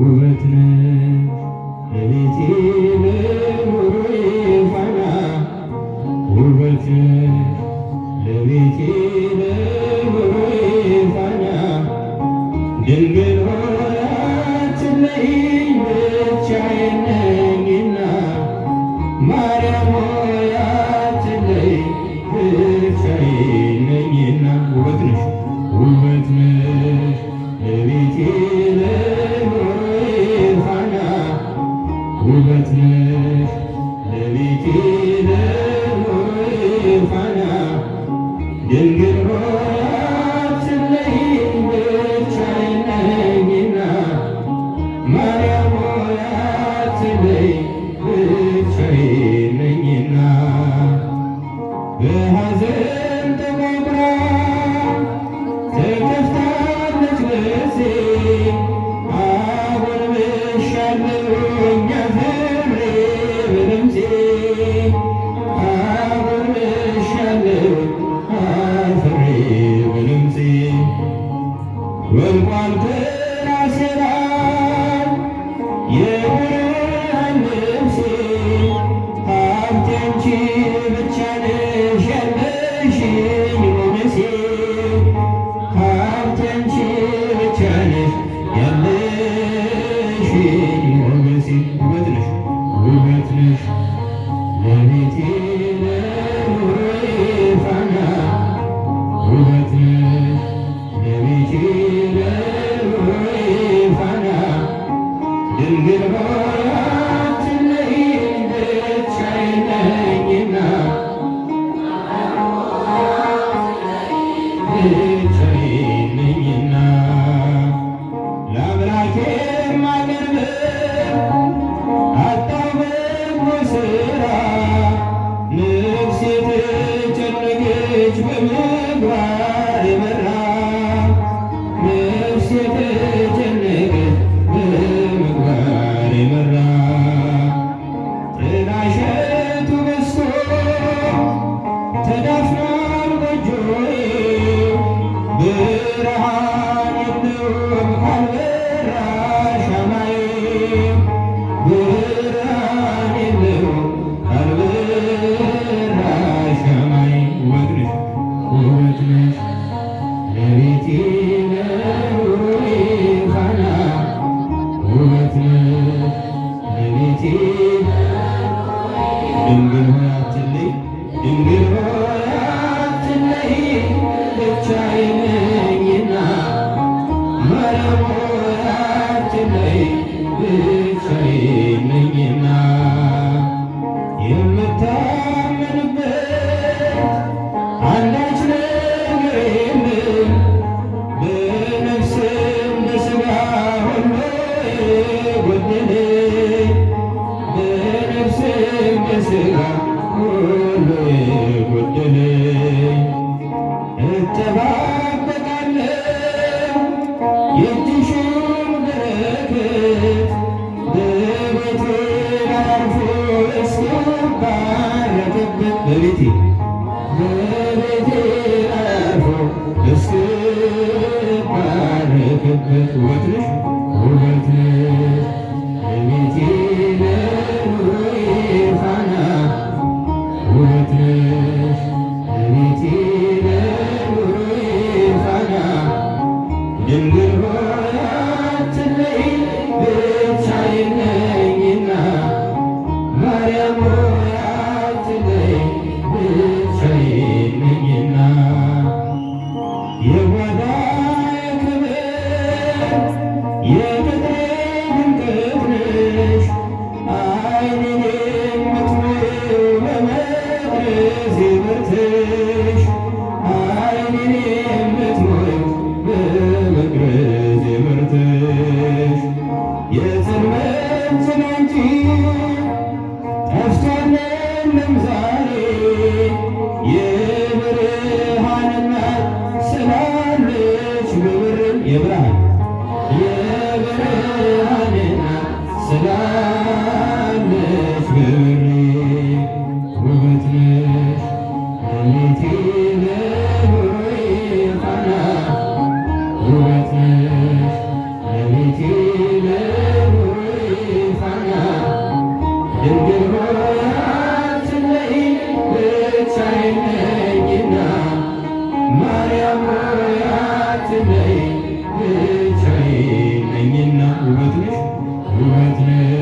ውበት ነሽ ለቤቴ ለኑሮዬ ፋና ውበት ነሽ ለቤቴ ለኑሮዬ ፋና ድንግል ሆይ አትለይኝ ብቻዬን ነኝና ማርያም ሆይ አትለይኝ ብቻዬን ነኝና ውበት ነሽ ለቤቴ ለኑሮዬ ፋና ውበት ነሽ ለቤቴ ለኑሮዬ ፋና ድንግል ሆይ አትለይኝ ብቻዬን ነኝና ማርያም ሆይ አትለይኝ ብቻዬን ነኝና በሐዘን ተቆጥራ ተከፍታለች ነፍሴ አጎንብሻለሁኝ አፍሬ በድምፄ አጎንብሻለሁኝ አፍሬ በድምፄ ወድቋል ከራሴ ላይ የብርሃን ልብሴ ሀብቴ አንቺ ብቻ ነሽ ያለሽኝ ሞገሴ ሀብቴ አንቺ ብቻ ነሽ ያለሽኝ ሞገሴ ውበት ነሽ ለቤቴ ለኑሮዬ ፋና ውበት ነሽ ለቤቴ ለኑሮዬ ፋና ድንግል ሆይ አትለይኝ ብቻዬን ነኝና ብቻዬን ነኝና ለአምላኬ የማቀርበው አጣሁ በጎ ሥራ ነፍሴ ተጨነቀች በምግባር የመራ ነፍሴ ተጨነቀች በምግባር የመራ ጥላሸቱ በዝቶ ተዳፍኗል ጎጆዬ ብርሃን የለውም ካልበራ ሻማዬ ብርሃን የለውም ካልበራ ሻማዬ ውበት ነሽ ለቤቴ ለኑሮዬ ፋና ውበት ነሽ ለቤቴ ድንግል ሆይ አትለይኝ ድንግል ሆይ አትለይኝ ብቻዬን ነኝና ማርያም ሆይ አትለይኝ ብቻዬን ነኝና የምታመንበት አንዳች ነገር የለም በነፍስም በሥጋ ሁሉ የጎደለኝ በነፍስም በሥጋ ሁሉ የጎደለኝ እጠባበቃለሁ የእጅሽን በረከት በቤቴ አርፎ እስክባረክበት በቤቴ አርፎ እስክባረክበት ውበት ነሽ ለቤቴ ለኑሮዬ ፋና ውበት ነሽ ለቤቴ ለኑሮዬ ፋና ድንግል ሆይ አትለይኝ ብቻዬን ነኝና ማርያም ሆይ አትለይኝ ብቻዬን ነኝና የጓዳዬ ክብር የቅጥሬ ድምቀት ነሽ ዓይኔን የምትሞይው በመቅረዝ የምርትሽ ዓይኔን የምትሞይው በመቅረዝ የምርትሽ የጽልመት ጭላንጭ ጠፍቷል የለም ዛሬ የብርሃን እናት ስላለች በብርም የብርሃን እናት ስላለች በብሬ ውበት ነሽ ለቤቴ ለኑሮዬ ፋና ውበት ነሽ ለቤቴ የለኝ ብቻዬን ነኝና ውበት ነሽ ውበት ነሽ